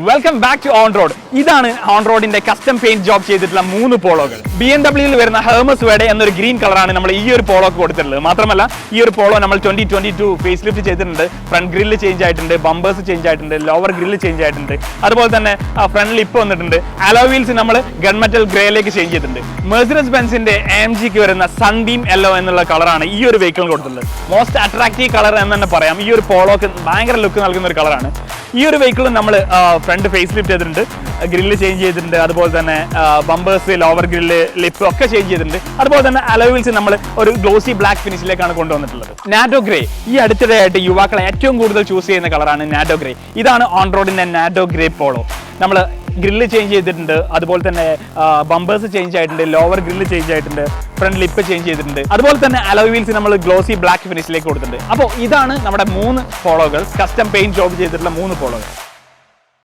Welcome back to on road. ഇതാണ് on റോഡിന്റെ custom paint job ചെയ്തിട്ടുള്ള 3 പോളോകൾ. BMW വരുന്ന ഹെർമസ് വേഡ എന്നൊരു ഗ്രീൻ കളറാണ് നമ്മൾ ഈ ഒരു പോളോക്ക് കൊടുത്തിട്ടുള്ളത്. മാത്രമല്ല ഈ ഒരു പോളോ നമ്മൾ 2022 ഫേസ് ലിഫ്റ്റ് ചെയ്തിട്ടുണ്ട്. ഫ്രണ്ട് ഗ്രില്ല് ചേഞ്ച് ആയിട്ടുണ്ട്, ബമ്പേഴ്സ് ചേഞ്ച് ആയിട്ടുണ്ട്, ലോവർ ഗ്രില്ല് ചേഞ്ച് ആയിട്ടുണ്ട്. അതുപോലെ തന്നെ ഫ്രണ്ട് ലിപ്പ് വന്നിട്ടുണ്ട്. അലോ വീൽസ് നമ്മൾ ഗൺമെറ്റൽ ഗ്രേയിലേക്ക് ചേഞ്ച് ചെയ്തിട്ടുണ്ട്. മെഴ്സിഡസ് ബെൻസിന്റെ AMGക്ക് വരുന്ന സൺബീം യെല്ലോ എന്നുള്ള കളറാണ് ഈ ഒരു വെഹിക്കിളിന് കൊടുത്തിട്ടുള്ളത്. മോസ്റ്റ് അട്രാക്റ്റീവ് കളർ എന്ന് തന്നെ പറയാം. ഈ ഒരു പോളോക്ക് ഭയങ്കര ലുക്ക് നൽകുന്ന ഒരു കളറാണ്. ഈ ഒരു വെഹിക്കിളും നമ്മൾ ഫ്രണ്ട് ഫേസ് ലിഫ്റ്റ് ചെയ്തിട്ടുണ്ട്, ഗ്രില്ല് ചേഞ്ച് ചെയ്തിട്ടുണ്ട്, അതുപോലെ തന്നെ ബമ്പേഴ്സ്, ലോവർ ഗ്രില്ല്, ലിപ്പ് ഒക്കെ ചേഞ്ച് ചെയ്തിട്ടുണ്ട്. അതുപോലെ തന്നെ അലോവിൽസ് നമ്മൾ ഒരു ഗ്ലോസി ബ്ലാക്ക് ഫിനിഷിലേക്കാണ് കൊണ്ടുവന്നിട്ടുള്ളത്. നാഡോ ഗ്രേ ഈ അടുത്തിടെയായിട്ട് യുവാക്കളെ ഏറ്റവും കൂടുതൽ ചൂസ് ചെയ്യുന്ന കളറാണ് നാഡോ ഗ്രേ. ഇതാണ് ഓൺ റോഡിന്റെ നാഡോ ഗ്രേ പോളോ. നമ്മൾ ഗ്രില്ല് ചേഞ്ച് ചെയ്തിട്ടുണ്ട്, അതുപോലെ തന്നെ ബമ്പേഴ്സ് ചേഞ്ച് ആയിട്ടുണ്ട്, ലോവർ ഗ്രില്ല് ചേഞ്ച് ആയിട്ടുണ്ട്, ഫ്രണ്ട് ലിപ്പ് ചേഞ്ച് ചെയ്തിട്ടുണ്ട്. അതുപോലെ തന്നെ അലോയ് വീൽസ് നമ്മൾ ഗ്ലോസി ബ്ലാക്ക് ഫിനിഷിലേക്ക് കൊടുത്തിട്ടുണ്ട്. അപ്പോൾ ഇതാണ് നമ്മുടെ 3 പോളോകൾ, കസ്റ്റം പെയിന്റ് ജോബ് ചെയ്തിട്ടുള്ള 3 പോളോകൾ.